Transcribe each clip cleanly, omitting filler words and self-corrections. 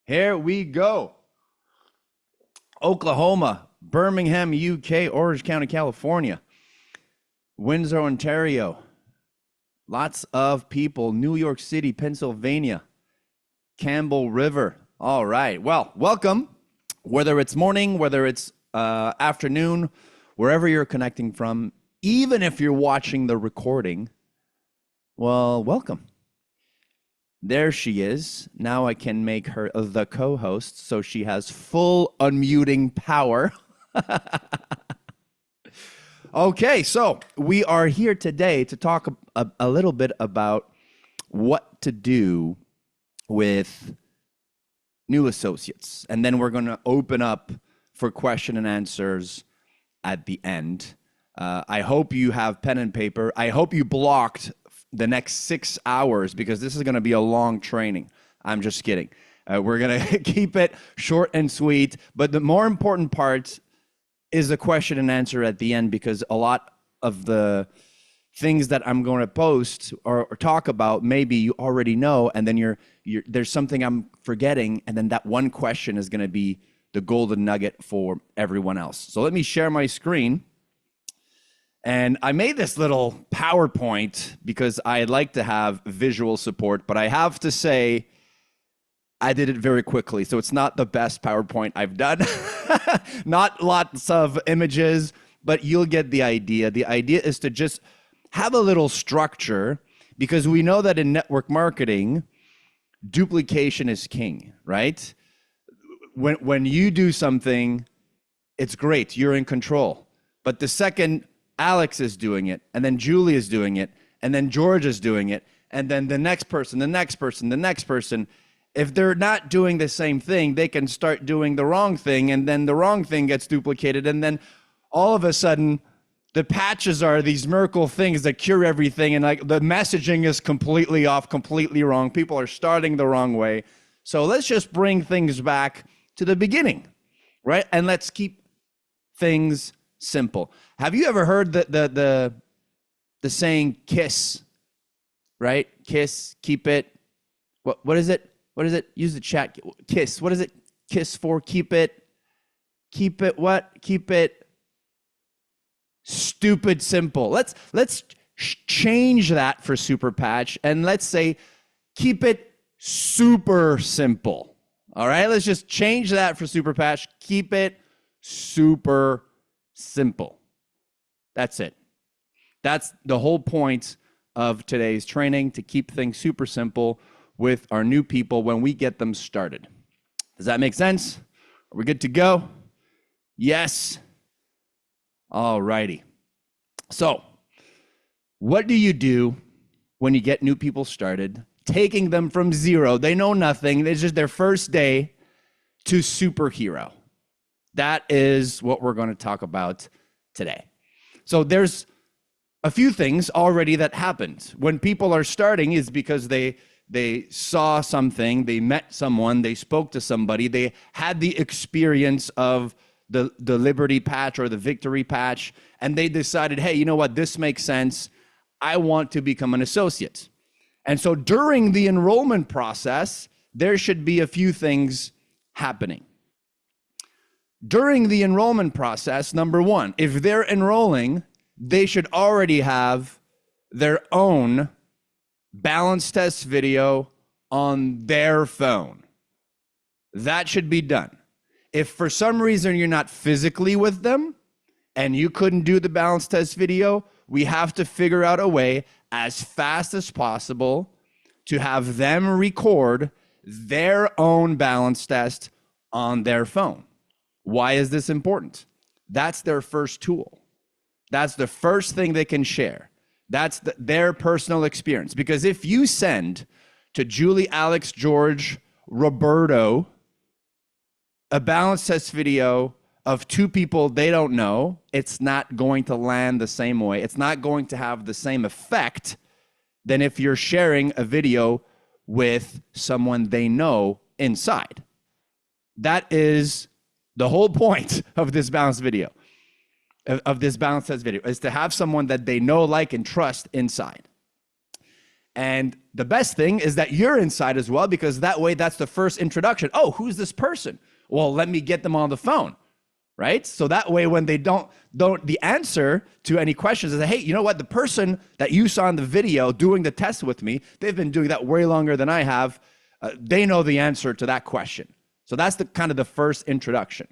Here we go. Oklahoma, Birmingham, UK, Orange County, California, Windsor, Ontario. Lots of people. New York City, Pennsylvania, Campbell River. All right. Well, welcome. Whether it's morning, whether it's afternoon, wherever you're connecting from, even if you're watching the recording, well, welcome. There she is. Now I can make her the co-host, so she has full unmuting power. Okay, so we are here today to talk a little bit about what to do with new associates. And then we're going to open up for question and answers at the end. I hope you have pen and paper. I hope you blocked the next 6 hours because this is going to be a long training. I'm just kidding. We're going to keep it short and sweet. But the more important part is the question and answer at the end, because a lot of the things that I'm going to post or talk about, maybe you already know, and then there's something I'm forgetting, and then that one question is going to be the golden nugget for everyone else. So let me share my screen. And I made this little PowerPoint because I like to have visual support, but I have to say I did it very quickly. So it's not the best PowerPoint I've done. Not lots of images, but you'll get the idea. The idea is to just have a little structure, because we know that in network marketing, duplication is king, right? When you do something, it's great, you're in control. But the second Alex is doing it, and then Julie is doing it, and then George is doing it, and then the next person, the next person, the next person, if they're not doing the same thing, they can start doing the wrong thing, and then the wrong thing gets duplicated, and then all of a sudden, the patches are these miracle things that cure everything, and like the messaging is completely off, completely wrong. People are starting the wrong way. So let's just bring things back to the beginning, right? And let's keep things simple. Have you ever heard the saying KISS, right? KISS, keep it. What is it? What is it? Use the chat. KISS. What is it? KISS for? Keep it. Keep it what? Keep it stupid simple. Let's change that for Super Patch, and let's say keep it super simple. All right, let's just change that for Super Patch. Keep it super simple. That's it. That's the whole point of today's training, to keep things super simple with our new people when we get them started. Does that make sense? Are we good to go? Yes. All righty. So, what do you do when you get new people started, taking them from zero, they know nothing, it's just their first day, to superhero? That is what we're going to talk about today. So there's a few things already that happened. When people are starting is because they saw something, they met someone, they spoke to somebody, they had the experience of the Liberty patch or the Victory patch, and they decided, hey, you know what, this makes sense. I want to become an associate. And so during the enrollment process, there should be a few things happening. During the enrollment process, number one, if they're enrolling, they should already have their own balance test video on their phone. That should be done. If for some reason you're not physically with them and you couldn't do the balance test video, we have to figure out a way as fast as possible to have them record their own balance test on their phone. Why is this important? That's their first tool. That's the first thing they can share. That's their personal experience. Because if you send to Julie, Alex, George, Roberto a balance test video of two people they don't know, it's not going to land the same way. It's not going to have the same effect than if you're sharing a video with someone they know inside. That is the whole point of this balance video, of this balance test video, is to have someone that they know, like, and trust inside. And the best thing is that you're inside as well, because that way that's the first introduction. Oh, who's this person? Well, let me get them on the phone, right? So that way when they don't the answer to any questions is, hey, you know what? The person that you saw in the video doing the test with me, they've been doing that way longer than I have. They know the answer to that question. So that's the kind of the first introduction.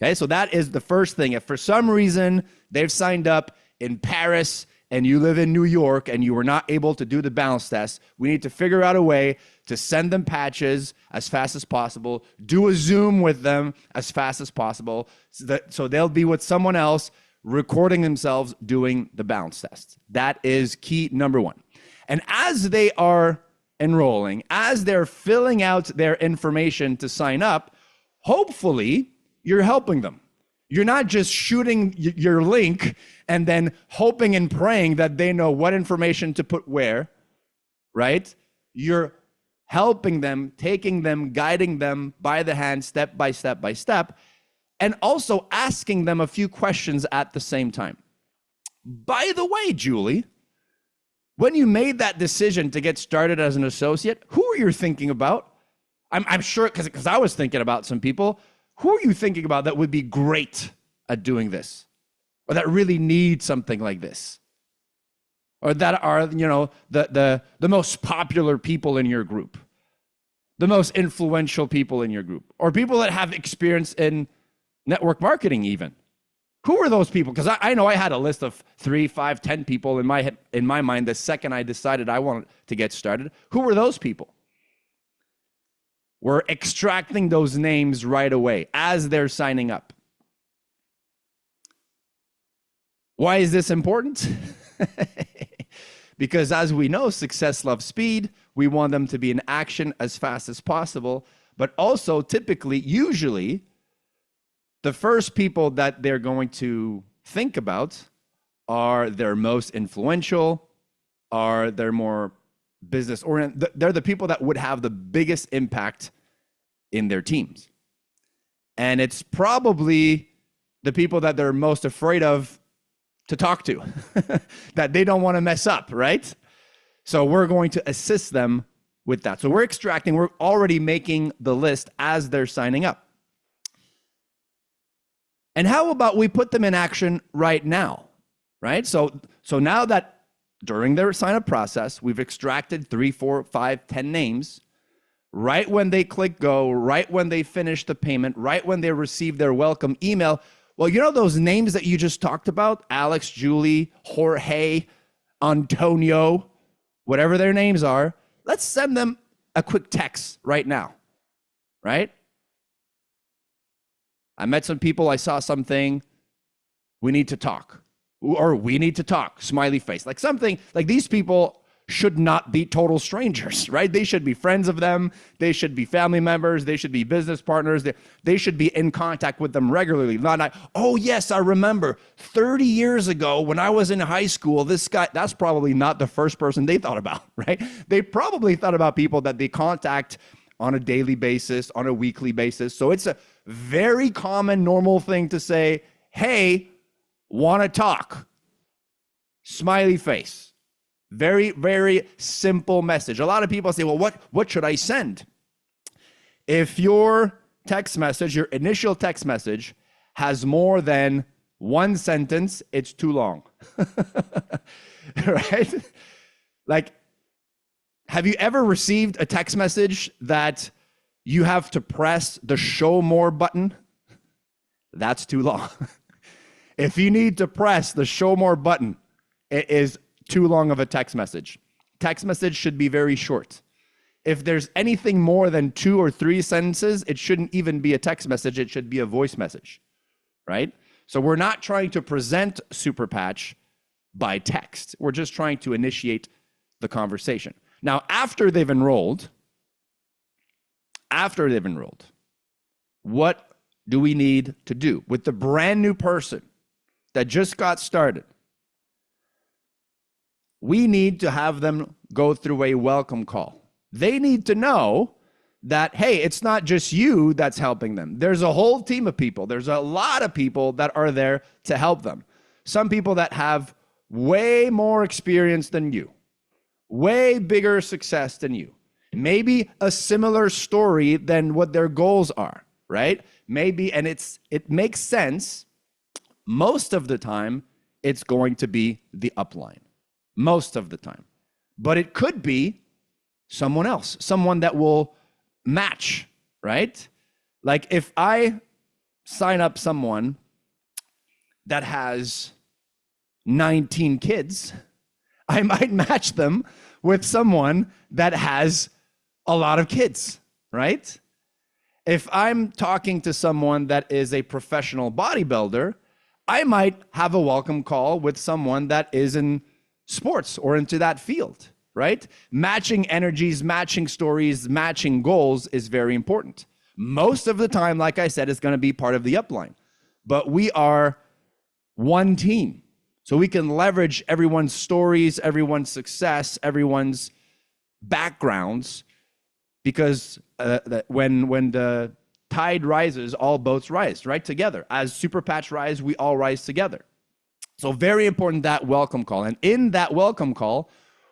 Okay, so that is the first thing. If for some reason they've signed up in Paris and you live in New York and you were not able to do the balance test, we need to figure out a way to send them patches as fast as possible, do a Zoom with them as fast as possible, so they'll be with someone else recording themselves doing the balance test. That is key number one. And as they are enrolling, as they're filling out their information to sign up, hopefully you're helping them. You're not just shooting your link and then hoping and praying that they know what information to put where, right? You're helping them, taking them, guiding them by the hand, step by step by step, and also asking them a few questions at the same time. By the way, Julie, when you made that decision to get started as an associate, who were you thinking about? I'm sure, because I was thinking about some people. Who are you thinking about that would be great at doing this, or that really need something like this, or that are, you know, the most popular people in your group, the most influential people in your group, or people that have experience in network marketing even? Who were those people? Because I know I had a list of 3, 5, 10 people in my mind the second I decided I wanted to get started. Who were those people? We're extracting those names right away as they're signing up. Why is this important? Because as we know, success loves speed. We want them to be in action as fast as possible. But also, typically, usually, the first people that they're going to think about are their most influential, are their more business oriented. They're the people that would have the biggest impact in their teams. And it's probably the people that they're most afraid of to talk to, that they don't want to mess up, right? So we're going to assist them with that. So we're already making the list as they're signing up. And how about we put them in action right now, right? So now that during their sign-up process, we've extracted 3, 4, 5, 10 names, right when they click go, right when they finish the payment, right when they receive their welcome email. Well, you know those names that you just talked about? Alex, Julie, Jorge, Antonio, whatever their names are. Let's send them a quick text right now, right? I met some people, I saw something, we need to talk. Or we need to talk, smiley face. Like something, like these people should not be total strangers, right? They should be friends of them. They should be family members. They should be business partners. They should be in contact with them regularly. Not, oh yes, I remember 30 years ago when I was in high school, this guy, that's probably not the first person they thought about, right? They probably thought about people that they contact on a daily basis, on a weekly basis. So it's a very common, normal thing to say, hey, want to talk? Smiley face. Very, very simple message. A lot of people say, well, what should I send? If your text message, your initial text message, has more than one sentence, it's too long. Right? Like, have you ever received a text message that you have to press the show more button? That's too long. If you need to press the show more button, it is too long of a text message. Text message should be very short. If there's anything more than 2 or 3 sentences, it shouldn't even be a text message. It should be a voice message, right? So we're not trying to present Super Patch by text. We're just trying to initiate the conversation. Now, after they've enrolled, what do we need to do with the brand new person that just got started? We need to have them go through a welcome call. They need to know that, hey, it's not just you that's helping them. There's a whole team of people. There's a lot of people that are there to help them. Some people that have way more experience than you, way bigger success than you. Maybe a similar story than what their goals are, right? Maybe, and it makes sense. Most of the time, it's going to be the upline. Most of the time. But it could be someone else, someone that will match, right? Like if I sign up someone that has 19 kids, I might match them with someone that has a lot of kids, right? If I'm talking to someone that is a professional bodybuilder, I might have a welcome call with someone that is in sports or into that field, right? Matching energies, matching stories, matching goals is very important. Most of the time, like I said, it's going to be part of the upline. But we are one team. So we can leverage everyone's stories, everyone's success, everyone's backgrounds, because when the tide rises, all boats rise, right? Together. As Super Patch rise, we all rise together. So very important, that welcome call. And in that welcome call,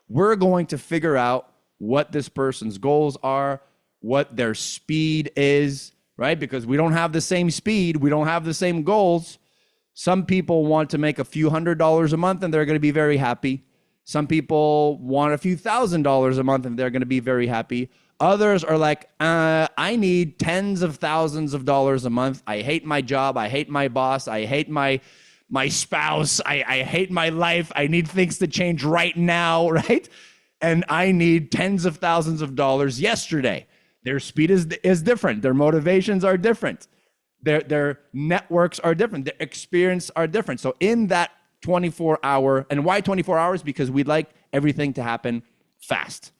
we're going to figure out what this person's goals are, what their speed is, right? Because we don't have the same speed, we don't have the same goals. Some people want to make a few $100s a month and they're going to be very happy. Some people want a few $1,000s a month and they're going to be very happy. Others are like, I need tens of thousands of dollars a month. I hate my job. I hate my boss. I hate my spouse. I hate my life. I need things to change right now, right? And I need tens of thousands of dollars yesterday. Their speed is different. Their motivations are different. Their networks are different. Their experience are different. So in that 24-hour, and why 24 hours? Because we'd like everything to happen fast.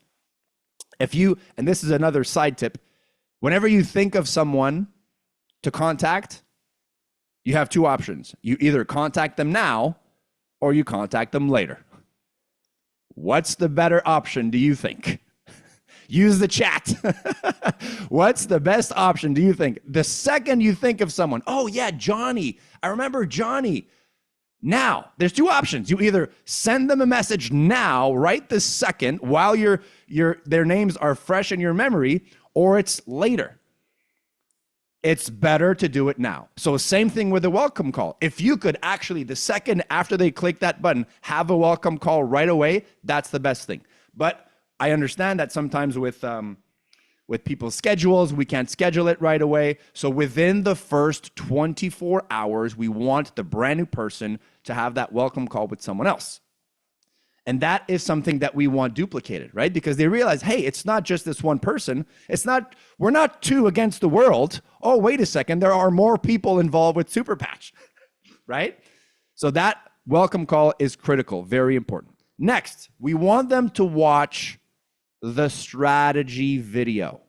If you, and this is another side tip, whenever you think of someone to contact, you have two options. You either contact them now or you contact them later. What's the better option, do you think? Use the chat. What's the best option, do you think? The second you think of someone, oh yeah, Johnny, I remember Johnny. Now, there's two options. You either send them a message now, right this second, while their names are fresh in your memory, or it's later. It's better to do it now. So same thing with a welcome call. If you could actually, the second after they click that button, have a welcome call right away, that's the best thing. But I understand that sometimes with people's schedules, we can't schedule it right away. So within the first 24 hours, we want the brand new person to have that welcome call with someone else. And that is something that we want duplicated, right? Because they realize, hey, it's not just this one person. We're not two against the world. Oh, wait a second, there are more people involved with Super Patch, right? So that welcome call is critical, very important. Next, we want them to watch the strategy video.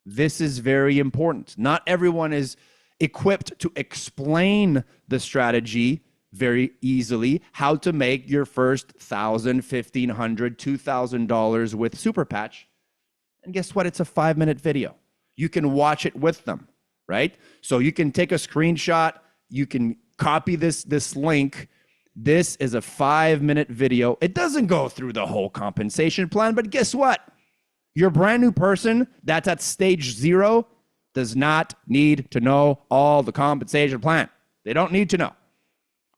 This is very important. Not everyone is equipped to explain the strategy very easily, how to make your first $1,000, $1,500, $2,000 with Super Patch. And guess what? It's a 5-minute video. You can watch it with them, right? So you can take a screenshot, you can copy this link. This is a 5-minute video. It doesn't go through the whole compensation plan, but guess what? Your brand new person that's at stage 0 does not need to know all the compensation plan. They don't need to know.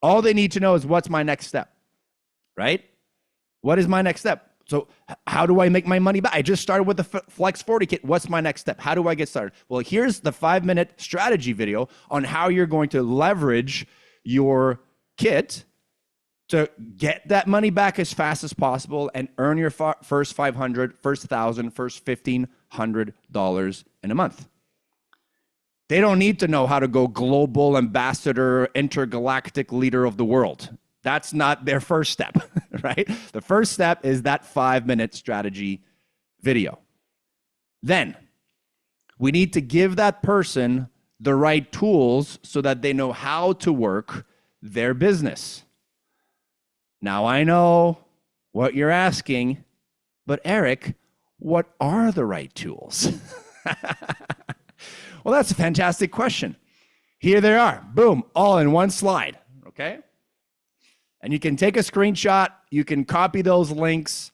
All they need to know is what's my next step, right? What is my next step? So how do I make my money back? I just started with the Flex 40 kit. What's my next step? How do I get started? Well, here's the 5-minute strategy video on how you're going to leverage your kit to get that money back as fast as possible and earn your first $500, first $1,000, first $1,500 in a month. They don't need to know how to go global ambassador, intergalactic leader of the world. That's not their first step, right? The first step is that 5-minute strategy video. Then we need to give that person the right tools so that they know how to work their business. Now, I know what you're asking, but Eric, what are the right tools? Well, that's a fantastic question. Here they are. Boom, all in one slide, okay? And you can take a screenshot. You can copy those links.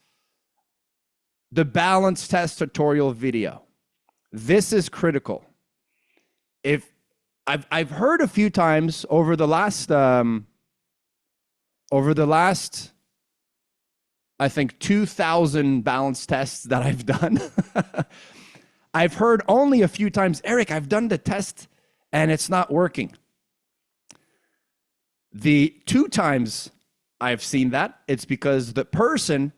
the balance test tutorial video. This is critical. If I've heard a few times over the last I think 2,000 balance tests that I've done. I've heard only a few times, Eric, I've done the test and it's not working. The 2 times I've seen that, it's because the person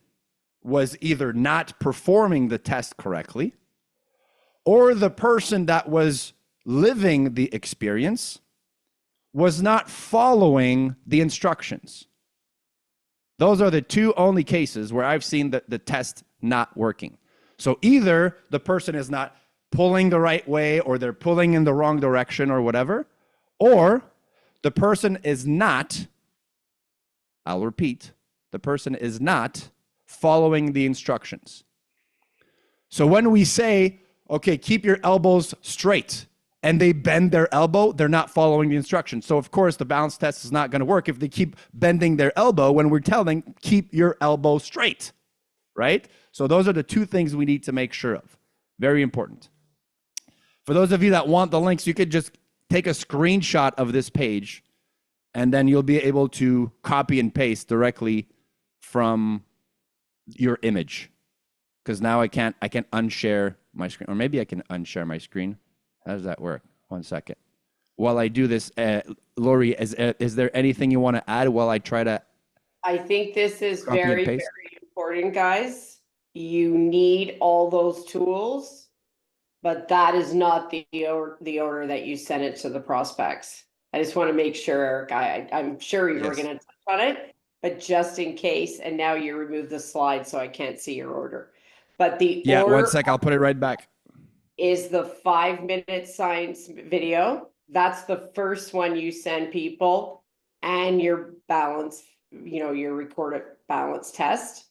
was either not performing the test correctly, or the person that was living the experience was not following the instructions. Those are the 2 only cases where I've seen the test not working. So either the person is not pulling the right way, or they're pulling in the wrong direction or whatever, or the person is not, I'll repeat, the person is not following the instructions. So when we say, okay, keep your elbows straight, and they bend their elbow, they're not following the instructions. So of course the balance test is not going to work if they keep bending their elbow when we're telling keep your elbow straight, right? So those are the 2 things we need to make sure of. Very important. For those of you that want the links, you could just take a screenshot of this page, and then you'll be able to copy and paste directly from your image. Because now I can't unshare my screen, or maybe I can unshare my screen. How does that work? 1 second. While I do this, Lori, is there anything you want to add while I try to? I think this is very, very important, guys. You need all those tools, but that is not the order that you send it to the prospects. I just want to make sure, Eric, I'm sure you were going to touch on it, but just in case, and now you remove the slide so I can't see your order. But the order, 1 sec, I'll put it right back. Is the 5-minute science video. That's the first one you send people, and your balance, your recorded balance test,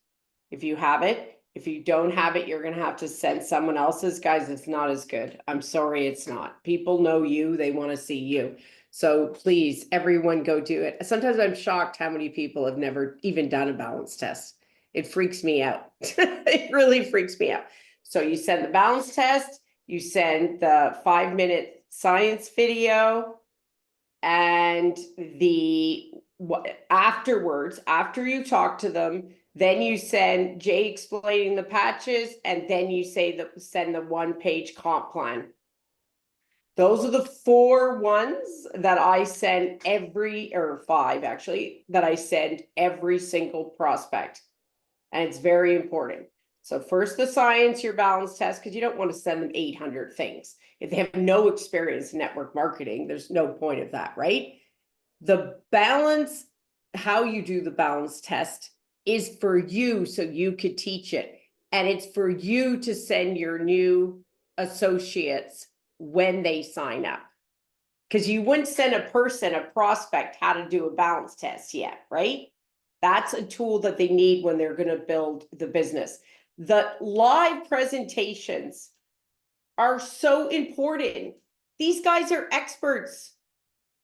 if you have it. If you don't have it, you're going to have to send someone else's. Guys, it's not as good. I'm sorry, it's not. People know you. They want to see you. So please, everyone go do it. Sometimes I'm shocked how many people have never even done a balance test. It freaks me out. It really freaks me out. So you send the balance test, you send the 5-minute science video, and afterwards, after you talk to them, then you send Jay explaining the patches, and then you send the 1-page comp plan. Those are the 4 ones that I send or 5 actually, that I send every single prospect. And it's very important. So first the science, your balance test, because you don't want to send them 800 things. If they have no experience in network marketing, there's no point of that, right? The balance, how you do the balance test is for you so you could teach it. And it's for you to send your new associates when they sign up. Because you wouldn't send a prospect, how to do a balance test yet, right? That's a tool that they need when they're going to build the business. The live presentations are so important. These guys are experts.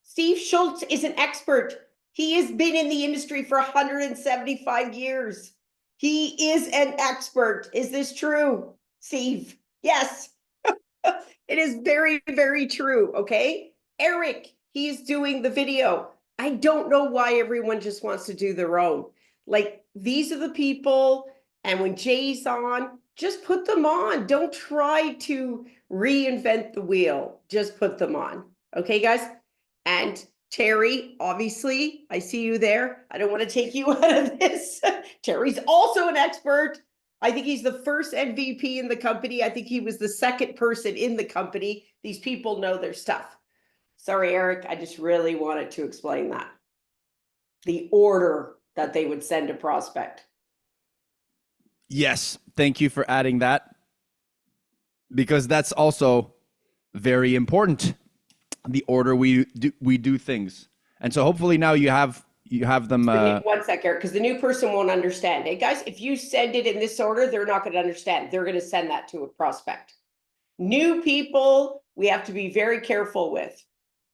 Steve Schultz is an expert. He has been in the industry for 175 years. He is an expert. Is this true, Steve? Yes. It is very, very true. Okay. Eric, he's doing the video. I don't know why everyone just wants to do their own. Like, these are the people, and when Jay's on, just put them on. Don't try to reinvent the wheel. Just put them on. Okay, guys? And Terry, obviously, I see you there. I don't want to take you out of this. Terry's also an expert. I think he's the first MVP in the company. I think he was the 2nd person in the company. These people know their stuff. Sorry, Eric, I just really wanted to explain that. The order that they would send a prospect. Yes, thank you for adding that, because that's also very important, the order we do things. And so hopefully now you have them. 1 sec, Eric, because the new person won't understand. Hey, guys, if you send it in this order, they're not going to understand. They're going to send that to a prospect. New people, we have to be very careful with.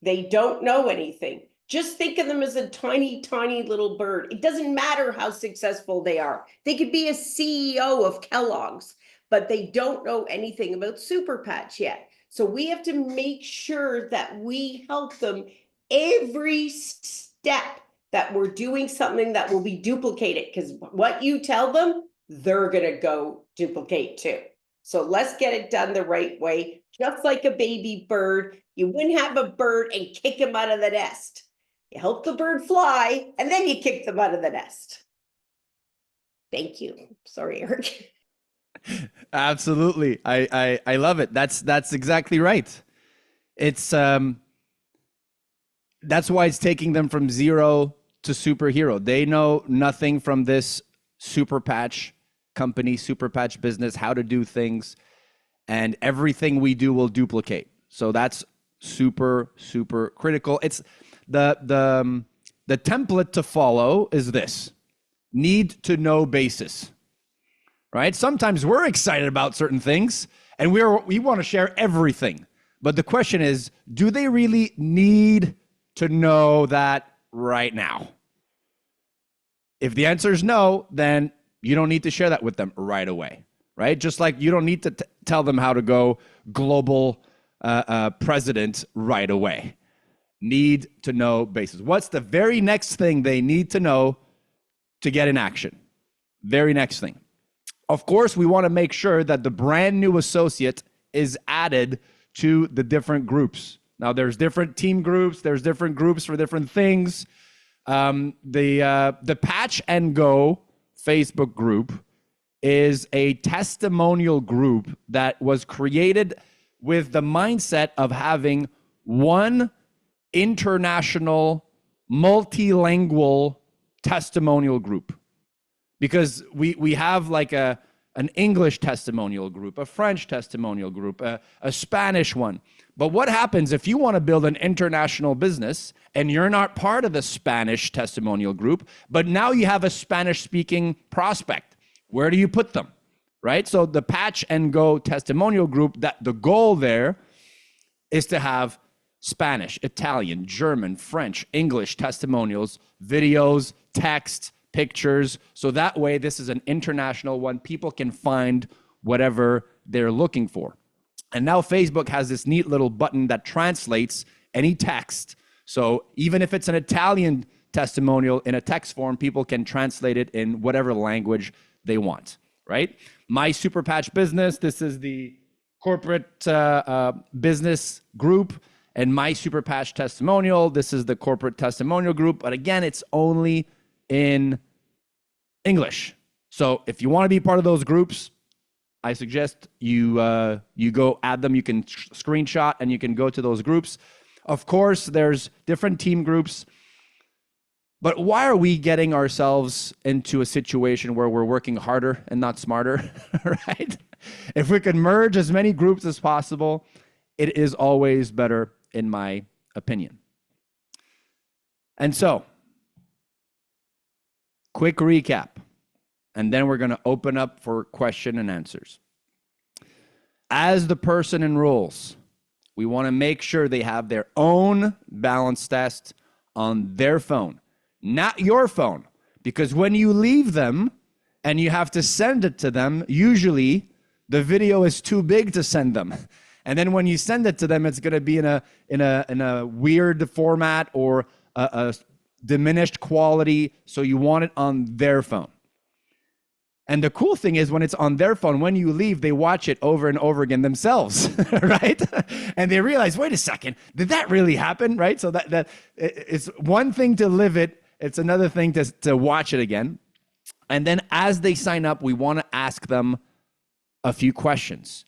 They don't know anything. Just think of them as a tiny, tiny little bird. It doesn't matter how successful they are. They could be a CEO of Kellogg's, but they don't know anything about Super Patch yet. So we have to make sure that we help them every step, that we're doing something that will be duplicated, because what you tell them, they're going to go duplicate too. So let's get it done the right way. Just like a baby bird, you wouldn't have a bird and kick him out of the nest. You help the bird fly, and then you kick them out of the nest. Thank you. Sorry, Eric. Absolutely. I love it. That's exactly right. It's that's why it's taking them from zero to superhero. They know nothing from this super patch company, super patch business, how to do things, and everything we do will duplicate. So that's super, super critical. It's the template to follow is this: need to know basis. Right? Sometimes we're excited about certain things and we want to share everything. But the question is, do they really need to know that right now? If the answer is no, then you don't need to share that with them right away, right? Just like you don't need to tell them how to go global president right away. Need to know basis. What's the very next thing they need to know to get in action? Very next thing. Of course, we want to make sure that the brand new associate is added to the different groups. Now, there's different team groups. There's different groups for different things. The Patch and Go Facebook group is a testimonial group that was created with the mindset of having one international, multilingual testimonial group. Because we have like an English testimonial group, a French testimonial group, a Spanish one. But what happens if you want to build an international business and you're not part of the Spanish testimonial group, but now you have a Spanish-speaking prospect? Where do you put them, right? So the Patch and Go testimonial group, that the goal there is to have Spanish, Italian, German, French, English testimonials, videos, text, pictures. So that way, this is an international one. People can find whatever they're looking for. And now Facebook has this neat little button that translates any text. So even if it's an Italian testimonial in a text form, people can translate it in whatever language they want, right? My Super Patch Business, this is the corporate business group, and My Super Patch Testimonial, this is the corporate testimonial group. But again, it's only in English. So if you want to be part of those groups, I suggest you go add them. You can screenshot and you can go to those groups. Of course, there's different team groups. But why are we getting ourselves into a situation where we're working harder and not smarter, right? If we could merge as many groups as possible, it is always better, in my opinion. And so, quick recap, and then we're going to open up for question and answers. As the person enrolls, we want to make sure they have their own balance test on their phone, not your phone. Because when you leave them and you have to send it to them, usually the video is too big to send them. And then when you send it to them, it's going to be in a weird format or a diminished quality. So you want it on their phone. And the cool thing is when it's on their phone, when you leave, they watch it over and over again themselves, right? And they realize, wait a second, did that really happen, right? So that it's one thing to live it. It's another thing to watch it again. And then as they sign up, we want to ask them a few questions.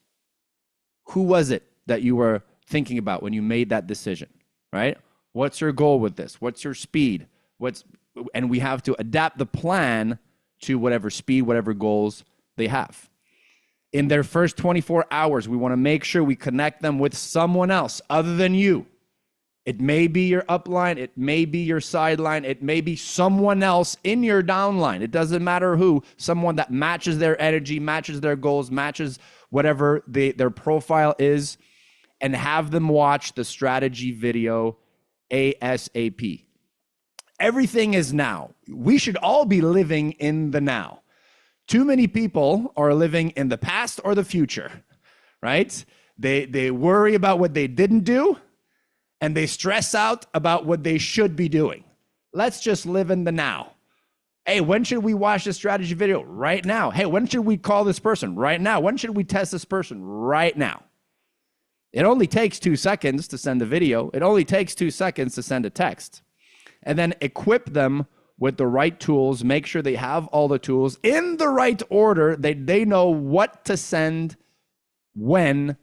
Who was it that you were thinking about when you made that decision, right? What's your goal with this? What's your speed? And we have to adapt the plan to whatever speed, whatever goals they have. In their first 24 hours, we want to make sure we connect them with someone else other than you. It may be your upline, it may be your sideline, it may be someone else in your downline. It doesn't matter who, someone that matches their energy, matches their goals, matches whatever their profile is, and have them watch the strategy video ASAP. Everything is now. We should all be living in the now. Too many people are living in the past or the future, right? They worry about what they didn't do, and they stress out about what they should be doing. Let's just live in the now. Hey, when should we watch this strategy video? Right now. Hey, when should we call this person? Right now. When should we test this person? Right now. It only takes 2 seconds to send a video. It only takes 2 seconds to send a text. And then equip them with the right tools. Make sure they have all the tools in the right order. They know what to send when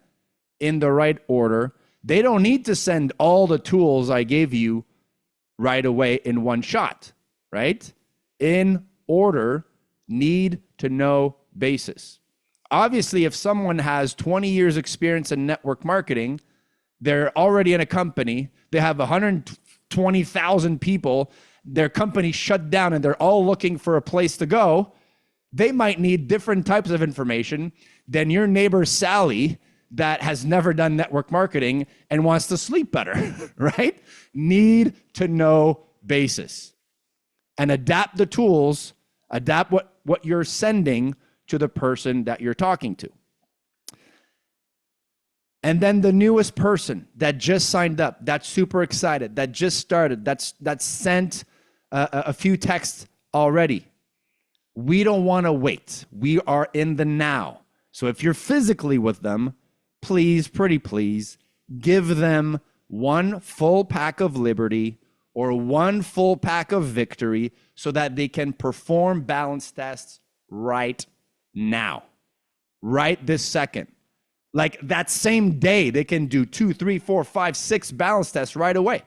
in the right order. They don't need to send all the tools I gave you right away in one shot, right? In order, need to know basis. Obviously, if someone has 20 years experience in network marketing, they're already in a company, they have 120,000 people, their company shut down and they're all looking for a place to go, they might need different types of information than your neighbor Sally that has never done network marketing and wants to sleep better, right? Need to know basis. And adapt the tools, adapt what you're sending to the person that you're talking to. And then the newest person that just signed up, that's super excited, that just started, that's sent a few texts already. We don't want to wait. We are in the now. So if you're physically with them, please, pretty please, give them one full pack of liberty or one full pack of victory so that they can perform balance tests right now, right this second. Like that same day, they can do 2, 3, 4, 5, 6 balance tests right away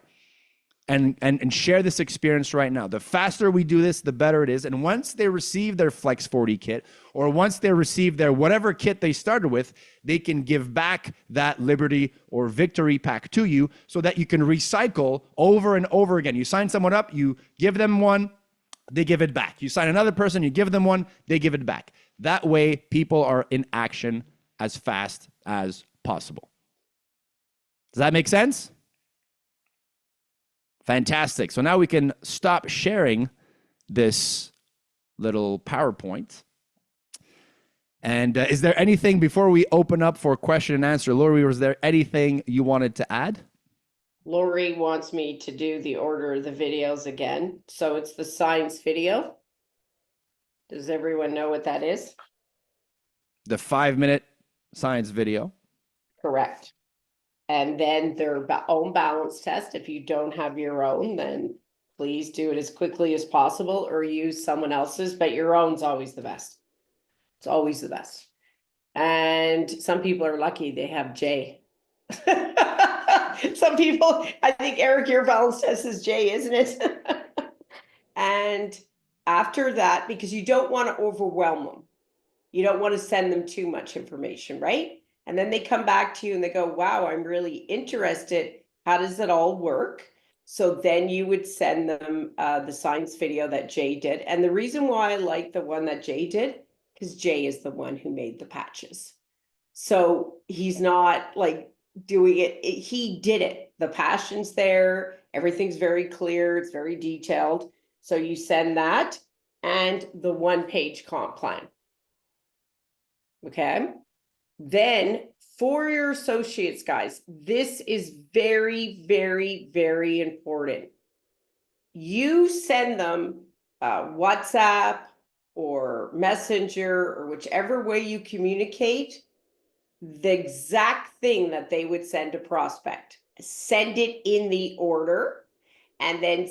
and share this experience right now. The faster we do this, the better it is. And once they receive their Flex 40 kit, or once they receive their whatever kit they started with, they can give back that Liberty or Victory pack to you so that you can recycle over and over again. You sign someone up, you give them one, they give it back. You sign another person, you give them one, they give it back. That way, people are in action as fast as possible. Does that make sense? Fantastic. So now we can stop sharing this little PowerPoint. And is there anything before we open up for question and answer? Lori, was there anything you wanted to add? Lori wants me to do the order of the videos again. So it's the science video. Does everyone know what that is? The 5-minute science video. Correct. And then their own balance test. If you don't have your own, then please do it as quickly as possible or use someone else's, but your own's always the best. It's always the best. And some people are lucky they have Jay. Some people, I think, Eric, your balance test is Jay, isn't it? And after that, because you don't want to overwhelm them. You don't want to send them too much information, right? And then they come back to you and they go, wow, I'm really interested. How does it all work? So then you would send them the science video that Jay did. And the reason why I like the one that Jay did, because Jay is the one who made the patches. So he's not like doing it. He did it. The passion's there. Everything's very clear. It's very detailed. So you send that and the 1-page comp plan. Okay. Then for your associates, guys, this is very, very, very important. You send them WhatsApp or Messenger or whichever way you communicate, the exact thing that they would send a prospect. Send it in the order. And then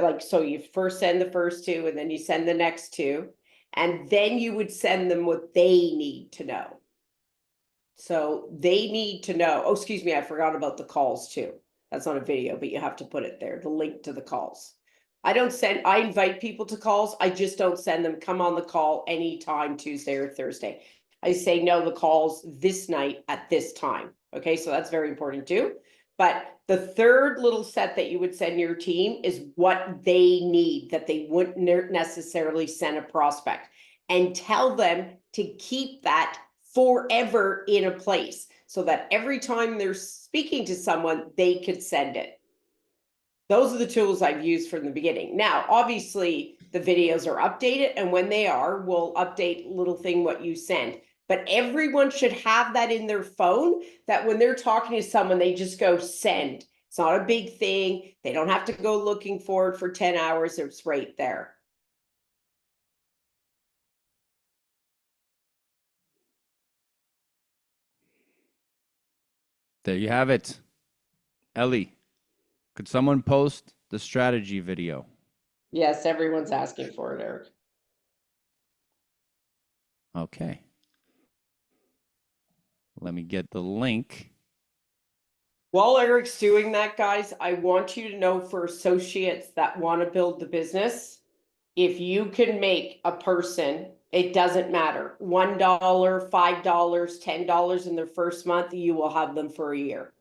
like, so you first send the first 2 and then you send the next 2. And then you would send them what they need to know. So they need to know, oh, excuse me, I forgot about the calls too. That's not a video, but you have to put it there, the link to the calls. I invite people to calls. I just don't send them, come on the call anytime, Tuesday or Thursday. I say, no, the call's this night at this time. Okay, so that's very important too. But the third little set that you would send your team is what they need that they wouldn't necessarily send a prospect, and tell them to keep that forever in a place so that every time they're speaking to someone, they could send it. Those are the tools I've used from the beginning. Now, obviously, the videos are updated, and when they are, we'll update little thing what you send. But everyone should have that in their phone, that when they're talking to someone, they just go send. It's not a big thing. They don't have to go looking for it for 10 hours. It's right there. There you have it. Ellie, could someone post the strategy video? Yes, everyone's asking for it, Eric. Okay. Let me get the link. While Eric's doing that, guys, I want you to know, for associates that want to build the business, if you can make a person, it doesn't matter, $1, $5, $10 in their first month, you will have them for a year.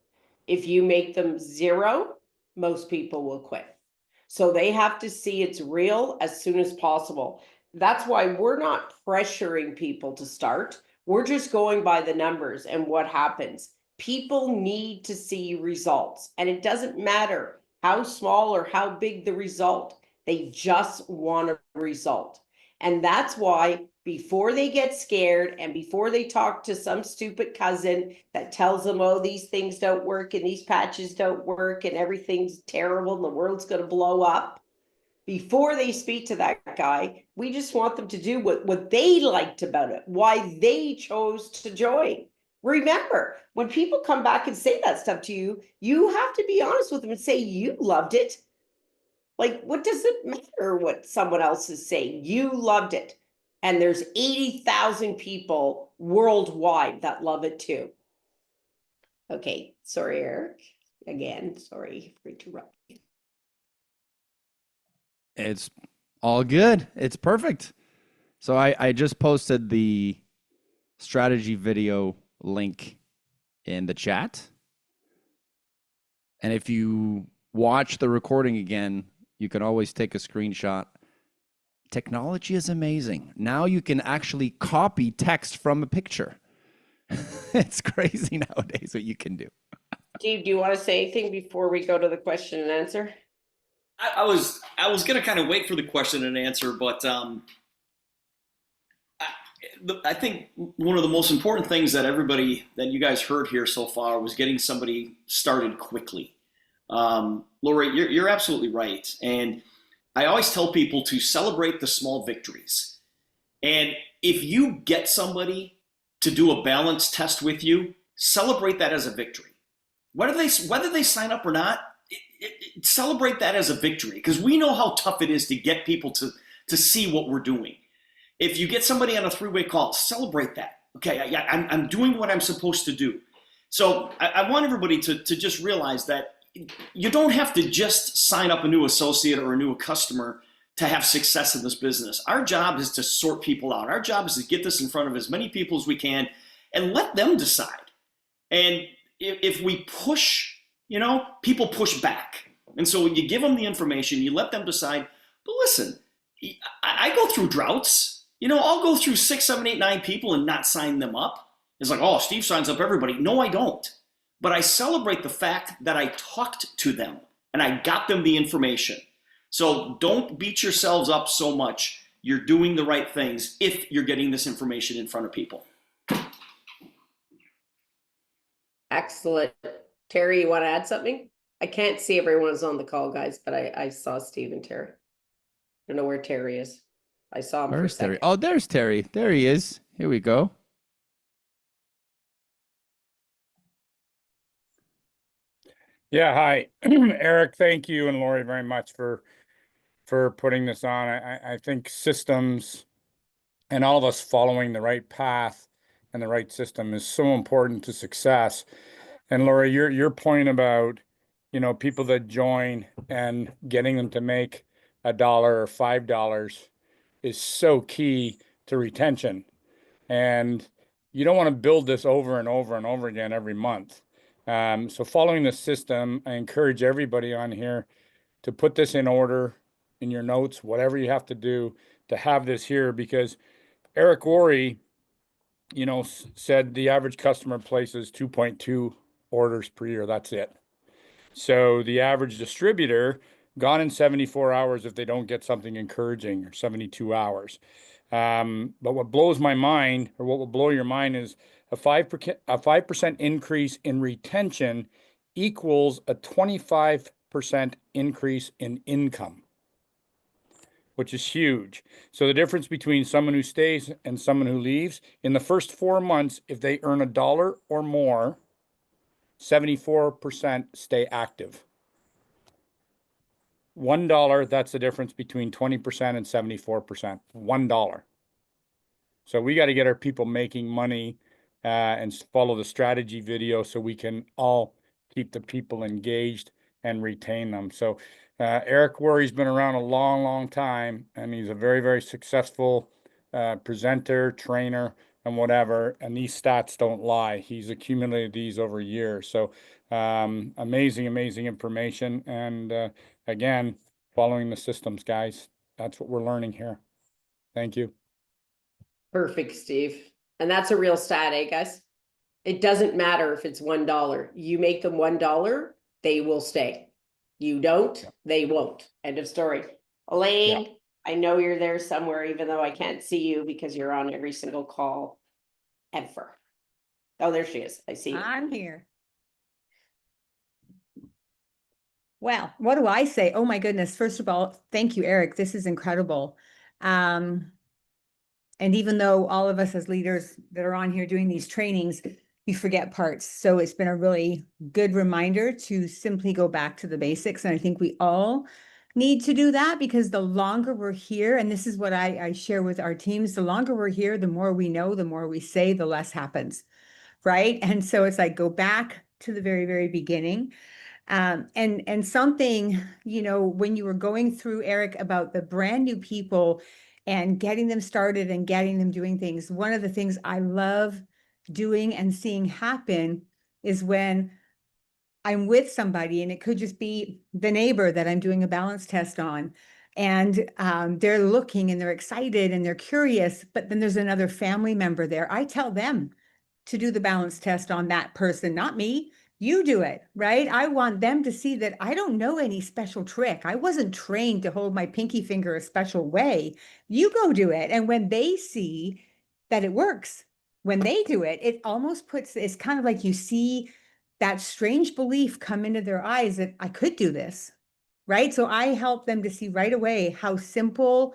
If you make them zero, most people will quit. So they have to see it's real as soon as possible. That's why we're not pressuring people to start. We're just going by the numbers and what happens. People need to see results, and it doesn't matter how small or how big the result. They just want a result. And that's why, before they get scared and before they talk to some stupid cousin that tells them, oh, these things don't work and these patches don't work and everything's terrible and the world's going to blow up, before they speak to that guy, we just want them to do what they liked about it, why they chose to join. Remember, when people come back and say that stuff to you, you have to be honest with them and say you loved it. Like, what does it matter what someone else is saying? You loved it. And there's 80,000 people worldwide that love it too. Okay, sorry, Eric. Again, sorry for interrupting. It's all good. It's perfect. So I just posted the strategy video link in the chat. And if you watch the recording again, you can always take a screenshot. Technology is amazing. Now you can actually copy text from a picture. It's crazy nowadays what you can do. Steve, do you want to say anything before we go to the question and answer? I was gonna kind of wait for the question and answer, but I think one of the most important things that you guys heard here so far was getting somebody started quickly. Lori, you're absolutely right, and I always tell people to celebrate the small victories. And if you get somebody to do a balance test with you, celebrate that as a victory. Whether they sign up or not, celebrate that as a victory, because we know how tough it is to get people to see what we're doing. If you get somebody on a three-way call, celebrate that. Okay, I'm doing what I'm supposed to do. So I want everybody to just realize that you don't have to just sign up a new associate or a new customer to have success in this business. Our job is to sort people out. Our job is to get this in front of as many people as we can and let them decide. And if we push, people push back. And so when you give them the information, you let them decide. But listen, I go through droughts. I'll go through 6, 7, 8, 9 people and not sign them up. It's like, oh, Steve signs up everybody. No, I don't. But I celebrate the fact that I talked to them and I got them the information. So don't beat yourselves up so much. You're doing the right things if you're getting this information in front of people. Excellent. Terry, you want to add something? I can't see everyone's on the call, guys, but I saw Steve and Terry. I don't know where Terry is. I saw him for a second. Terry? Oh, there's Terry. There he is. Here we go. Yeah, hi, Eric. Thank you and Lori very much for putting this on. I think systems and all of us following the right path and the right system is so important to success. And Lori, your point about people that join and getting them to make $1 or $5 is so key to retention. And you don't want to build this over and over and over again every month. So following the system, I encourage everybody on here to put this in order in your notes, whatever you have to do to have this here, because Eric Worre, said the average customer places 2.2 orders per year. That's it. So the average distributor gone in 74 hours if they don't get something encouraging, or 72 hours. But what blows my mind, or what will blow your mind, is a 5% increase in retention equals a 25% increase in income, which is huge. So the difference between someone who stays and someone who leaves, in the first 4 months, if they earn $1 or more, 74% stay active. $1, that's the difference between 20% and 74%. $1. So we got to get our people making money and follow the strategy video so we can all keep the people engaged and retain them. So Eric Worre's been around a long, long time, and he's a very, very successful presenter, trainer, and whatever. And these stats don't lie. He's accumulated these over years. So amazing, amazing information. And again, following the systems, guys. That's what we're learning here. Thank you. Perfect, Steve. And that's a real stat, eh, guys? It doesn't matter if it's $1. You make them $1, they will stay. You don't, they won't. End of story. Elaine, I know you're there somewhere, even though I can't see you because you're on every single call ever. Oh, there she is. I see you. I'm here. Well, what do I say? Oh my goodness. First of all, thank you, Eric. This is incredible. And even though all of us as leaders that are on here doing these trainings, you forget parts. So it's been a really good reminder to simply go back to the basics. And I think we all need to do that, because the longer we're here, and this is what I share with our teams, the longer we're here, the more we know, the more we say, the less happens, right? And so it's like, go back to the very, very beginning. And something, you know, when you were going through, Eric, about the brand new people and getting them started and getting them doing things, one of the things I love doing and seeing happen is when I'm with somebody, and it could just be the neighbor that I'm doing a balance test on, and they're looking and they're excited and they're curious, but then there's another family member there. I tell them to do the balance test on that person, not me. You do it, right? I want them to see that I don't know any special trick. I wasn't trained to hold my pinky finger a special way. You go do it. And when they see that it works, when they do it, it almost puts, it's kind of like you see that strange belief come into their eyes that I could do this, right? So I help them to see right away how simple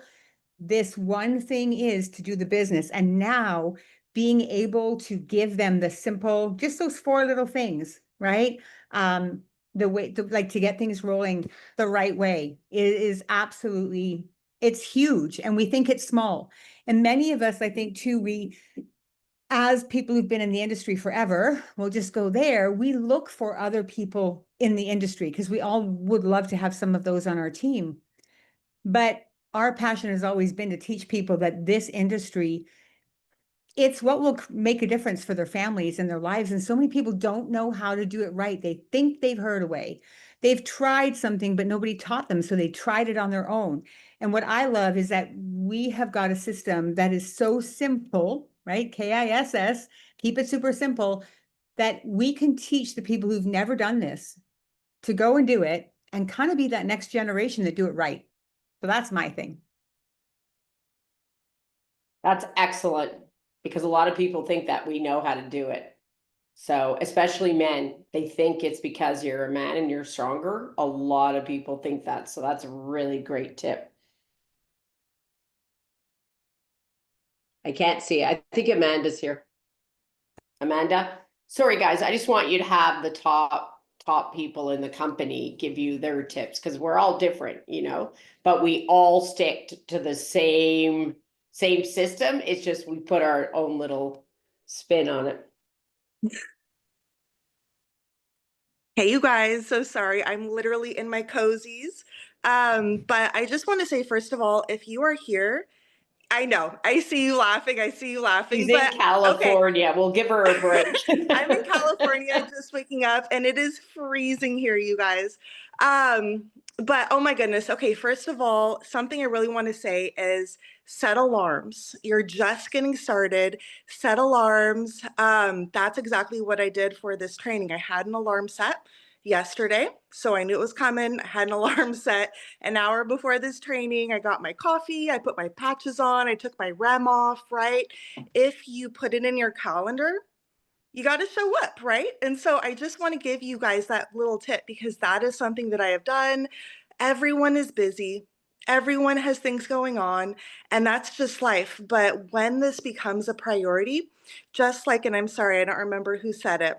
this one thing is to do the business. And now being able to give them the simple, just those 4 little things, right? The way to, like, to get things rolling the right way is absolutely, it's huge. And we think it's small. And many of us, I think too, we, as people who've been in the industry forever, we'll just go there. We look for other people in the industry because we all would love to have some of those on our team. But our passion has always been to teach people that this industry, it's what will make a difference for their families and their lives. And so many people don't know how to do it right. They think they've heard a way. They've tried something, but nobody taught them. So they tried it on their own. And what I love is that we have got a system that is so simple, right? KISS, keep it super simple, that we can teach the people who've never done this to go and do it and kind of be that next generation that do it right. So that's my thing. That's excellent, because a lot of people think that we know how to do it. So especially men, they think it's because you're a man and you're stronger. A lot of people think that. So that's a really great tip. I can't see. I think Amanda's here. Amanda? Sorry, guys. I just want you to have the top people in the company give you their tips, because we're all different, you know, but we all stick to the same system. It's just we put our own little spin on it. Hey, you guys, so sorry. I'm literally in my cozies. But I just want to say, first of all, if you are here, I know, I see you laughing. She's in California. Okay. We'll give her a break. I'm in California, just waking up, and it is freezing here, you guys. But oh my goodness. Okay, first of all, something I really want to say is set alarms. You're just getting started. Set alarms. That's exactly what I did for this training. I had an alarm set. yesterday. So I knew it was coming. I had an alarm set an hour before this training. I got my coffee, I put my patches on, I took my REM off, right? If you put it in your calendar, you got to show up, right? And so I just want to give you guys that little tip because that is something that I have done. Everyone is busy. Everyone has things going on, and that's just life. But when this becomes a priority, just like, and I'm sorry, I don't remember who said it,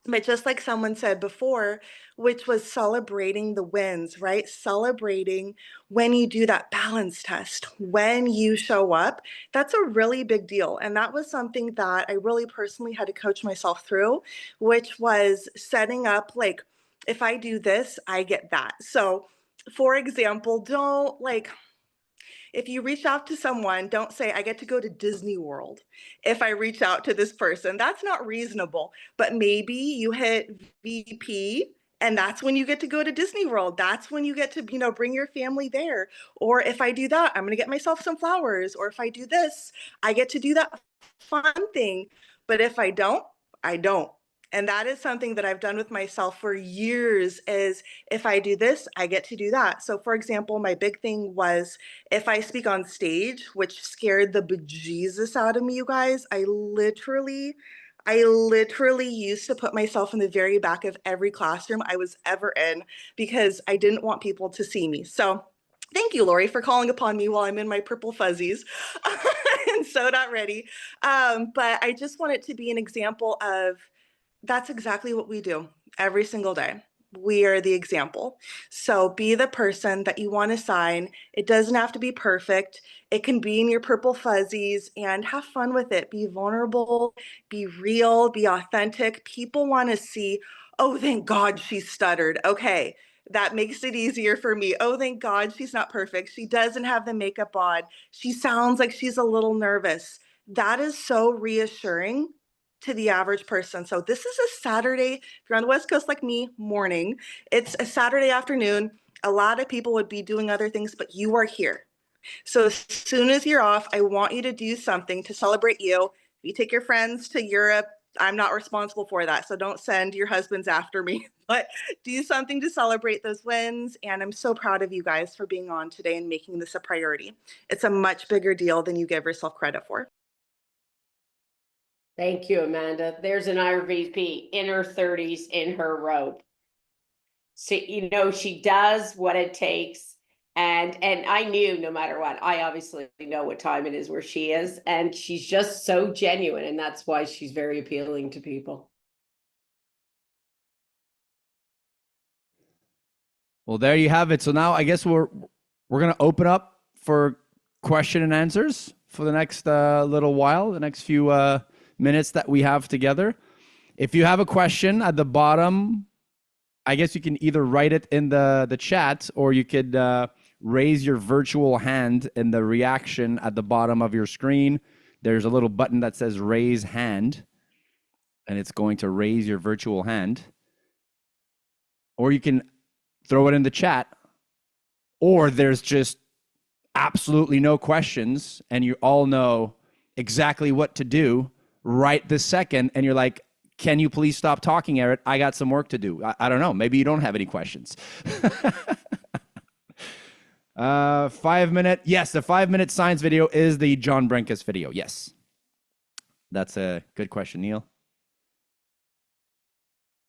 but just like someone said before, which was celebrating the wins, right? Celebrating when you do that balance test, when you show up, that's a really big deal. And that was something that I really personally had to coach myself through, which was setting up like, if I do this, I get that. So, for example, don't like, if you reach out to someone, don't say, I get to go to Disney World if I reach out to this person. That's not reasonable. But maybe you hit VP and that's when you get to go to Disney World. That's when you get to, bring your family there. Or if I do that, I'm going to get myself some flowers. Or if I do this, I get to do that fun thing. But if I don't, I don't. And that is something that I've done with myself for years is if I do this, I get to do that. So for example, my big thing was if I speak on stage, which scared the bejesus out of me, you guys, I literally used to put myself in the very back of every classroom I was ever in because I didn't want people to see me. So thank you, Lori, for calling upon me while I'm in my purple fuzzies and so not ready. But I just want it to be an example of that's exactly what we do every single day. We are the example. So be the person that you want to sign. It doesn't have to be perfect. It can be in your purple fuzzies and have fun with it. Be vulnerable, be real, be authentic. People want to see, oh, thank God she stuttered. Okay, that makes it easier for me. Oh, thank God she's not perfect. She doesn't have the makeup on. She sounds like she's a little nervous. That is so reassuring to the average person. So this is a Saturday, if you're on the West Coast like me, morning. It's a Saturday afternoon. A lot of people would be doing other things, but you are here. So as soon as you're off, I want you to do something to celebrate you. If you take your friends to Europe, I'm not responsible for that. So don't send your husbands after me, but do something to celebrate those wins. And I'm so proud of you guys for being on today and making this a priority. It's a much bigger deal than you give yourself credit for. Thank you, Amanda. There's an RVP in her 30s in her robe. So, she does what it takes. And I knew no matter what, I obviously know what time it is where she is. And she's just so genuine. And that's why she's very appealing to people. Well, there you have it. So now I guess we're going to open up for question and answers for the next little while, the next few minutes that we have together. If you have a question at the bottom, I guess you can either write it in the chat or you could raise your virtual hand in the reaction at the bottom of your screen. There's a little button that says raise hand, and it's going to raise your virtual hand. Or you can throw it in the chat, or there's just absolutely no questions and you all know exactly what to do right this second, and you're like, can you please stop talking, Eric? I got some work to do. I don't know. Maybe you don't have any questions. 5 minute. Yes, the 5 minute science video is the John Brenkus video. Yes. That's a good question, Neil.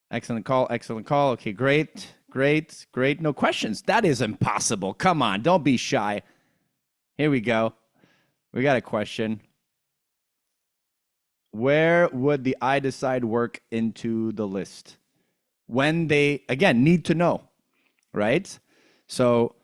Excellent call. Excellent call. Okay, great. Great. Great. No questions. That is impossible. Come on. Don't be shy. Here we go. We got a question. Where would the I decide work into the list? When they, again, need to know, right? So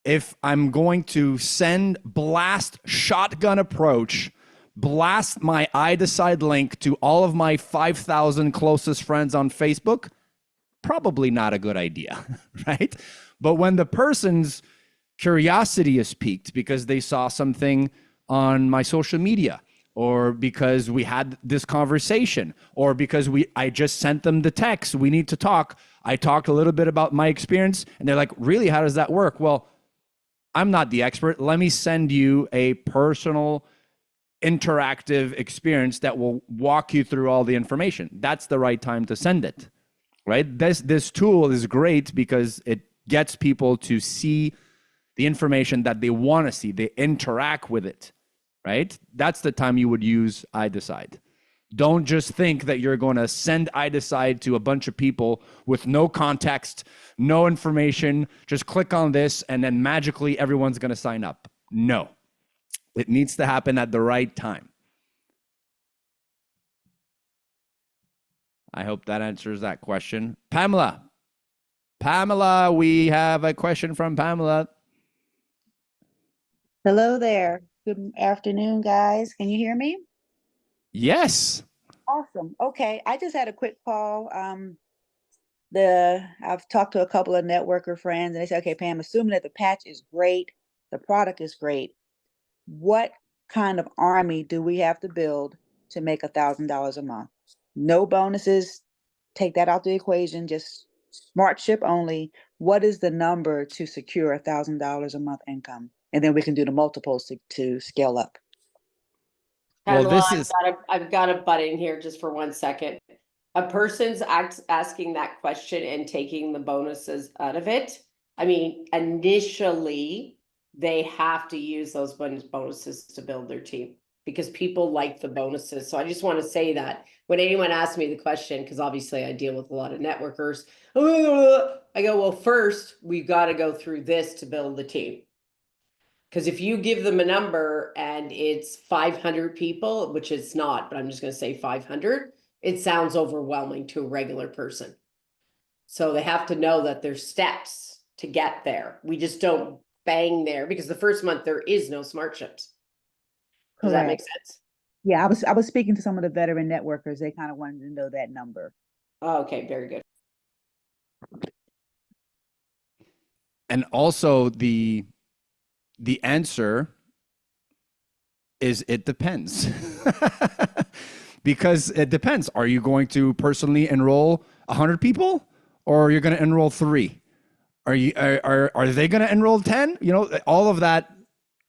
if I'm going to send blast shotgun approach, blast my I decide link to all of my 5,000 closest friends on Facebook, probably not a good idea, right? But when the person's curiosity is piqued because they saw something on my social media, or because we had this conversation, or because I just sent them the text, we need to talk. I talked a little bit about my experience, and they're like, really, how does that work? Well, I'm not the expert. Let me send you a personal, interactive experience that will walk you through all the information. That's the right time to send it. right? This tool is great because it gets people to see the information that they want to see. They interact with it, right? That's the time you would use I Decide. Don't just think that you're going to send I Decide to a bunch of people with no context, no information. Just click on this and then magically everyone's going to sign up. No, it needs to happen at the right time. I hope that answers that question. Pamela, we have a question from Pamela. Hello there. Good afternoon, guys. Can you hear me? Yes. Awesome. Okay. I just had a quick call. I've talked to a couple of networker friends and they said, okay, Pam, assuming that the patch is great, the product is great, what kind of army do we have to build to make $1,000 a month? No bonuses. Take that out the equation. Just smart ship only. What is the number to secure $1,000 a month income? And then we can do the multiples to scale up. Well, Pamela, this is I've got a butt in here just for 1 second. A person's asking that question and taking the bonuses out of it. I mean, initially, they have to use those bonuses to build their team because people like the bonuses. So I just want to say that when anyone asks me the question, because obviously I deal with a lot of networkers, I go, well, first, we've got to go through this to build the team. Because if you give them a number and it's 500 people, which it's not, but I'm just going to say 500, it sounds overwhelming to a regular person. So they have to know that there's steps to get there. We just don't bang there because the first month there is no smart ships. Does that make sense? Yeah, I was speaking to some of the veteran networkers. They kind of wanted to know that number. Oh, okay, very good. and also the answer is it depends. Because it depends. Are you going to personally enroll 100 people or you're going to enroll 3? Are they going to enroll 10? You know, all of that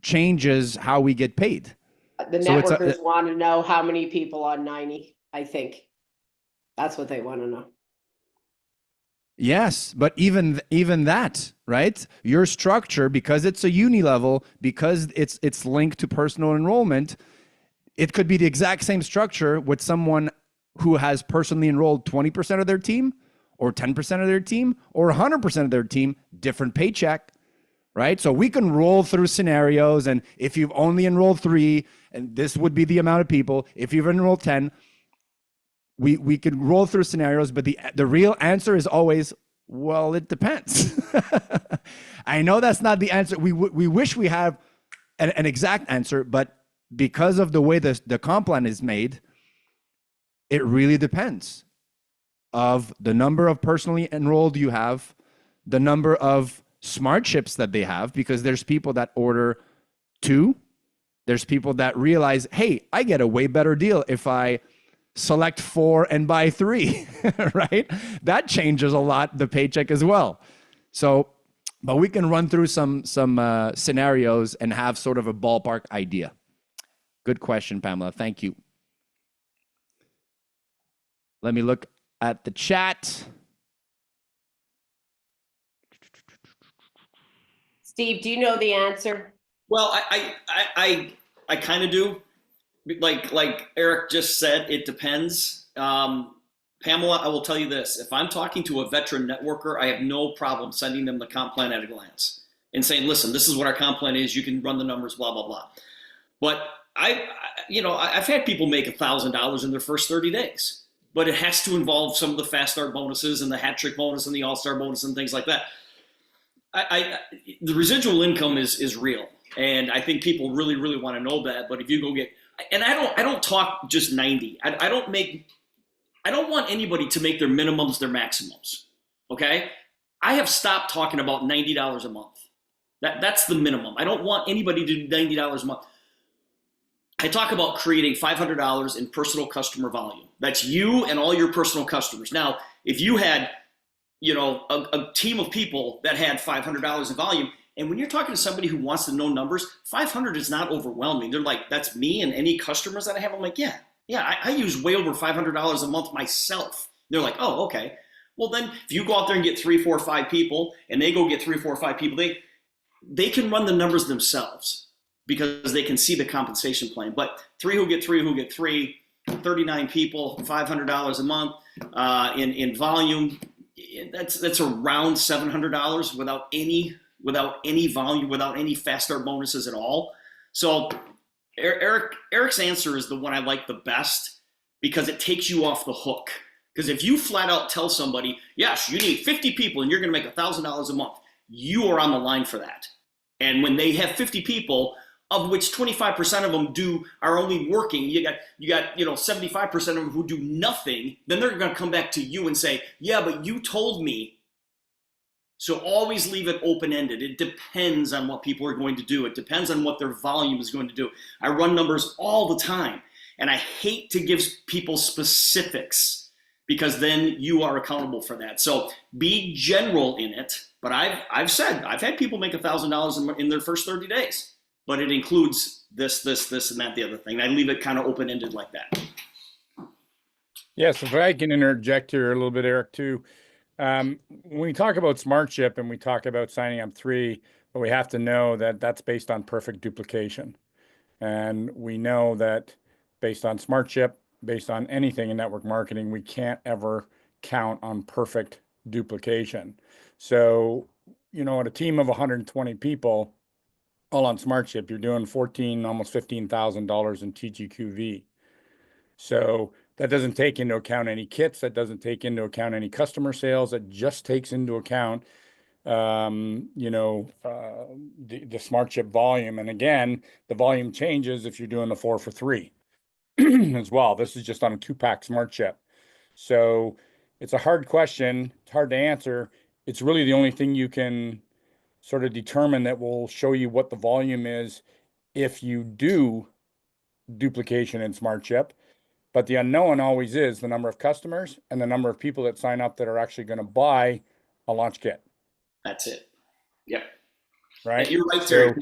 changes how we get paid. The networkers want to know how many people on 90, I think. That's what they want to know. Yes, but even that, right? Your structure, because it's a uni level, because it's linked to personal enrollment, it could be the exact same structure with someone who has personally enrolled 20% of their team or 10% of their team or 100% of their team, different paycheck, right? So we can roll through scenarios, and if you've only enrolled 3, and this would be the amount of people, if you've enrolled 10, we could roll through scenarios, but the real answer is always, well, it depends. I know that's not the answer. We wish we have an exact answer, but because of the way the comp plan is made, it really depends of the number of personally enrolled you have, the number of smart chips that they have, because there's people that order 2. There's people that realize, hey, I get a way better deal if I select 4 and buy 3, right? That changes a lot, the paycheck as well. So, but we can run through some scenarios and have sort of a ballpark idea. Good question, Pamela. Thank you. Let me look at the chat. Steve, do you know the answer? Well, I kind of do. Like Eric just said, it depends. Pamela, I will tell you this. If I'm talking to a veteran networker, I have no problem sending them the comp plan at a glance and saying, listen, this is what our comp plan is. You can run the numbers, blah, blah, blah. But I've had people make $1,000 in their first 30 days, but it has to involve some of the fast start bonuses and the hat trick bonus and the all-star bonus and things like that. The residual income is real. And I think people really, really want to know that. But if you go get, and I don't talk just 90. I don't want anybody to make their minimums their maximums. Okay. I have stopped talking about $90 a month. That's the minimum. I don't want anybody to do $90 a month. I talk about creating $500 in personal customer volume. That's you and all your personal customers. Now, if you had, a team of people that had $500 in volume, and when you're talking to somebody who wants to know numbers, 500 is not overwhelming. They're like, that's me and any customers that I have. I'm like, yeah, I use way over $500 a month myself. They're like, oh, okay. Well, then if you go out there and get 3, 4, 5 people, and they go get 3, 4, 5 people, they can run the numbers themselves because they can see the compensation plan. But 3 who get 3 who get 3, 39 people, $500 a month in volume. That's around $700 without any volume, without any fast start bonuses at all. So Eric's answer is the one I like the best because it takes you off the hook. Because if you flat out tell somebody, yes, you need 50 people and you're going to make $1,000 a month, you are on the line for that. And when they have 50 people, of which 25% of them are only working, you got 75% of them who do nothing, then they're going to come back to you and say, yeah, but you told me. So always leave it open-ended. It depends on what people are going to do. It depends on what their volume is going to do. I run numbers all the time, and I hate to give people specifics because then you are accountable for that. So be general in it. But I've said I've had people make $1,000 in their first 30 days, but it includes this, and that, the other thing. I leave it kind of open-ended like that. Yes, if I can interject here a little bit, Eric, too. When we talk about SmartShip and we talk about signing up 3, but we have to know that that's based on perfect duplication. And we know that based on SmartShip, based on anything in network marketing, we can't ever count on perfect duplication. So, at a team of 120 people, all on SmartShip, you're doing almost $15,000 in TGQV. So that doesn't take into account any kits. That doesn't take into account any customer sales. It just takes into account, the SmartShip volume. And again, the volume changes if you're doing the 4 for 3 as well. This is just on a 2-pack SmartShip. So it's a hard question. It's hard to answer. It's really the only thing you can sort of determine that will show you what the volume is if you do duplication in SmartShip. But the unknown always is the number of customers and the number of people that sign up that are actually going to buy a launch kit. That's it. Yep. Right. You're right, Terry.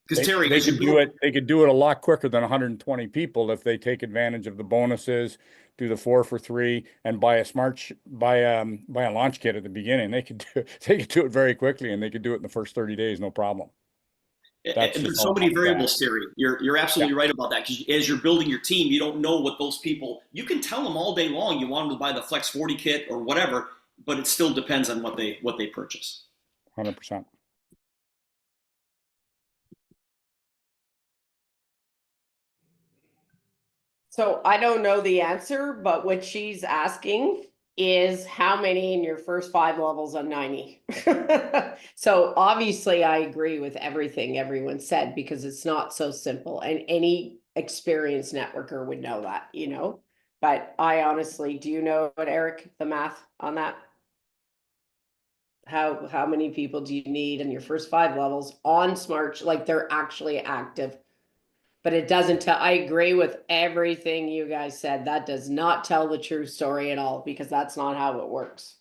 Because Terry, they could do it. They could do it a lot quicker than 120 people if they take advantage of the bonuses, do the 4 for 3, and buy a launch kit at the beginning. They could do it very quickly, and they could do it in the first 30 days, no problem. There's so many variables, Terry. You're absolutely right about that. Because as you're building your team, you don't know what those people. You can tell them all day long you want them to buy the Flex 40 kit or whatever, but it still depends on what they purchase. 100%. So I don't know the answer, but what she's asking is how many in your first 5 levels on 90? So obviously I agree with everything everyone said because it's not so simple and any experienced networker would know that, but I honestly, do you know what, Eric, the math on that? How many people do you need in your first 5 levels on Smart, like they're actually active? But it doesn't tell. I agree with everything you guys said. That does not tell the true story at all because that's not how it works.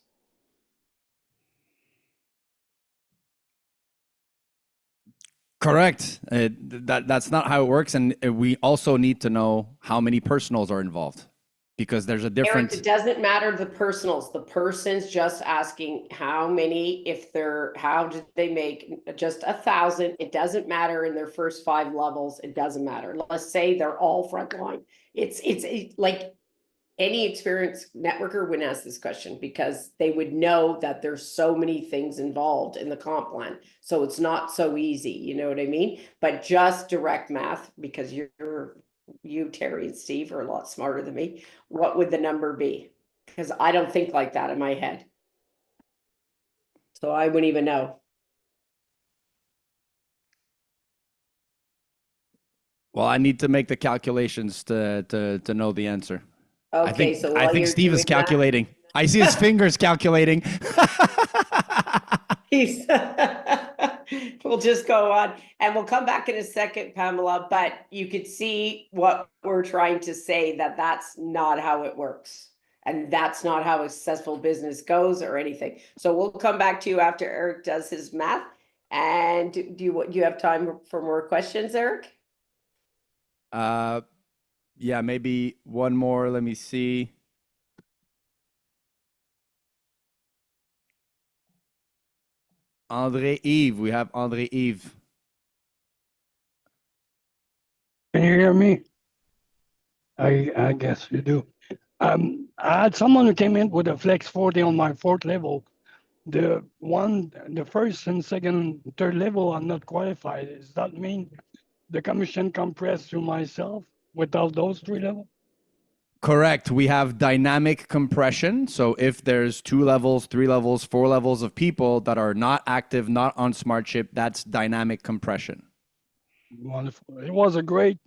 Correct. That's not how it works. And we also need to know how many personals are involved because there's a difference. Eric, it doesn't matter the personals. The person's just asking how many, how did they make just 1,000? It doesn't matter in their first 5 levels. It doesn't matter. Let's say they're all frontline. It's like any experienced networker wouldn't ask this question because they would know that there's so many things involved in the comp plan. So it's not so easy, you know what I mean? But just direct math, because you, Terry and Steve are a lot smarter than me. What would the number be? Because I don't think like that in my head. So I wouldn't even know. Well, I need to make the calculations to know the answer. Okay, I think Steve is calculating. I see his fingers calculating. We'll just go on and we'll come back in a second, Pamela, but you could see what we're trying to say, that that's not how it works. And that's not how a successful business goes or anything. So we'll come back to you after Eric does his math. And do you have time for more questions, Eric? Yeah, maybe one more. Let me see. André Yves. We have André Yves. Can you hear me? I guess you do. I had someone who came in with a Flex 40 on my fourth level. The first and second, third level are not qualified. Does that mean the commission compressed to myself without those three levels? Correct. We have dynamic compression. So if there's 2 levels, 3 levels, 4 levels of people that are not active, not on smart chip, that's dynamic compression. Wonderful. It was a great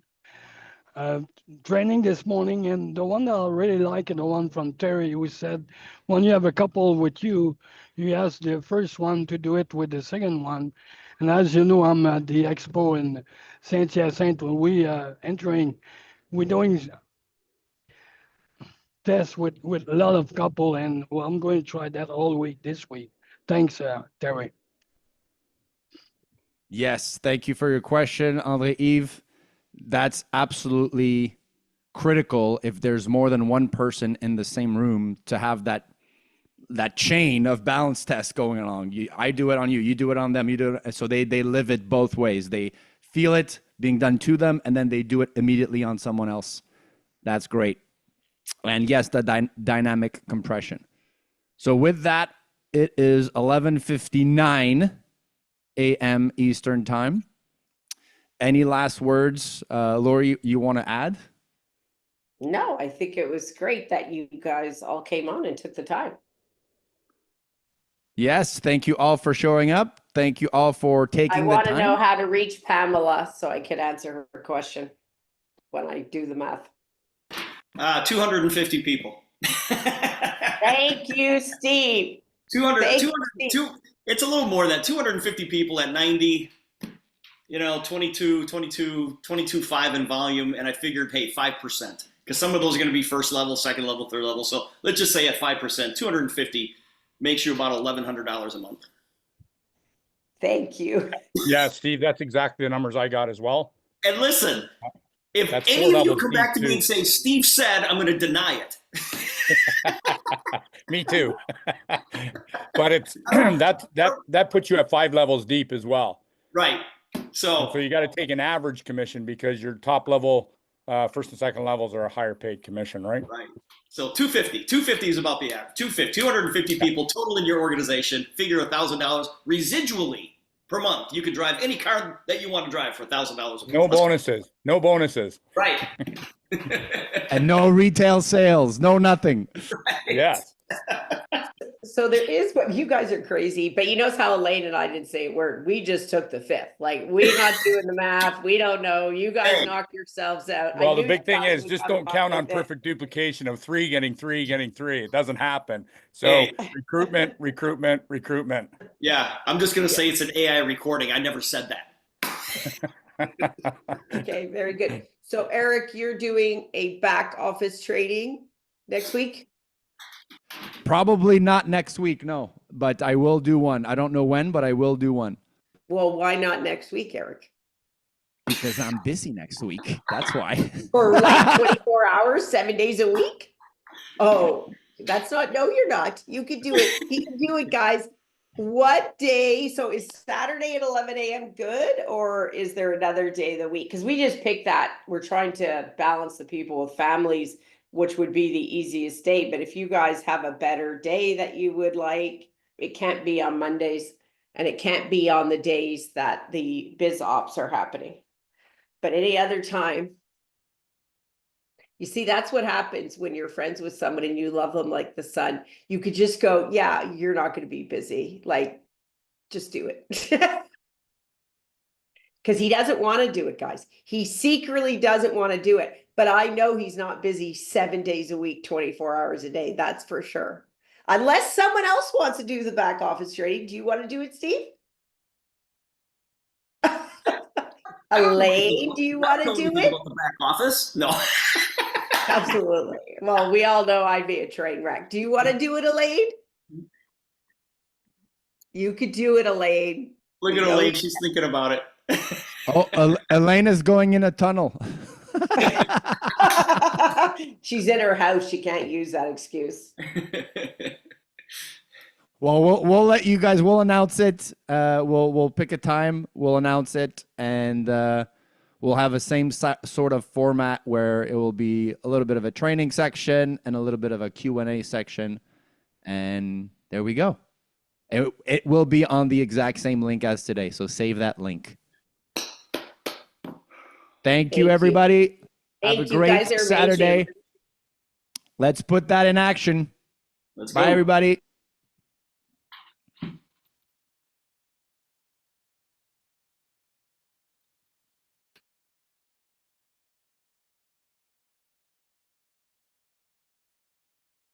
training this morning, and the one that I really like is the one from Terry, who said, when you have a couple with you, you ask the first one to do it with the second one. And as you know, I'm at the expo in Saint-Hyacinthe when we entering, we're doing tests with a lot of couple, and well, I'm going to try that all week this week. Thanks, Terry. Yes, thank you for your question, André Yves. That's absolutely critical if there's more than one person in the same room to have that chain of balance tests going along. I do it on you, you do it on them, you do it. So they live it both ways. They feel it being done to them, and then they do it immediately on someone else. That's great. And yes, the dynamic compression. So with that, it is 11:59 a.m. Eastern time. Any last words, Lori, you want to add? No, I think it was great that you guys all came on and took the time. Yes, thank you all for showing up. Thank you all for taking I the want to time. know how to reach Pamela so I could answer her question when I do the math. 250 people. Thank you, Steve. 200, Thank 200 you, two, it's a little more than that. 250 people at 90, 22.5 in volume. And I figured, hey, 5%. Because some of those are going to be first level, second level, third level. So let's just say at 5%, 250 makes you about $1,100 a month. Thank you. Yeah, Steve, that's exactly the numbers I got as well. And listen, if That's any of you four-level come back to Steve me and say, Steve said, I'm going to deny it. Me too. But it's that puts you at 5 levels deep as well. Right. So you got to take an average commission because your top level, first and second levels are a higher paid commission, right? Right. So 250 is about the average. 250 people total in your organization. Figure $1,000 residually per month. You could drive any car that you want to drive for $1,000 a month. No bonuses. No bonuses. Right. And no retail sales, no nothing. Right. Yes. So there is what you guys are crazy, but you notice how Elaine and I didn't say a word. We just took the fifth. Like, we're not doing the math. We don't know. You guys knock yourselves out. Well, the big thing is just don't count on perfect duplication of 3 getting 3 getting 3. It doesn't happen. So recruitment. Yeah, I'm just going to say it's an AI recording. I never said that. Okay, very good. So Eric, you're doing a back office trading next week? Probably not next week, no. But I will do one. I don't know when, but I will do one. Well, why not next week, Eric? Because I'm busy next week. That's why. For like 24 hours, 7 days a week? Oh, that's not, no, you're not. You could do it. He can do it, guys. What day? So is Saturday at 11 a.m. good, or is there another day of the week? Because we just picked that. We're trying to balance the people with families, which would be the easiest day. But if you guys have a better day that you would like, it can't be on Mondays, and it can't be on the days that the biz ops are happening. But any other time. You see, that's what happens when you're friends with someone and you love them like the sun. You could just go, yeah, you're not going to be busy. Like, just do it. Because he doesn't want to do it, guys. He secretly doesn't want to do it. But I know he's not busy 7 days a week, 24 hours a day. That's for sure. Unless someone else wants to do the back office trading. Do you want to do it, Steve? Elaine, do you want to do it? About the back office? No. Absolutely. Well, we all know I'd be a train wreck. Do you want to do it, Elaine? You could do it, Elaine. Look at Elaine. She's thinking about it. Oh, Elaine is going in a tunnel. She's in her house. She can't use that excuse. Well, we'll let you guys. We'll announce it. We'll pick a time. We'll announce it, and we'll have a same sort of format where it will be a little bit of a training section and a little bit of a Q&A section, and there we go. It will be on the exact same link as today, so save that link. Thank you, everybody. Have a Thank you. great Guys are Saturday. amazing. Let's put that in action. Let's Bye, go. everybody.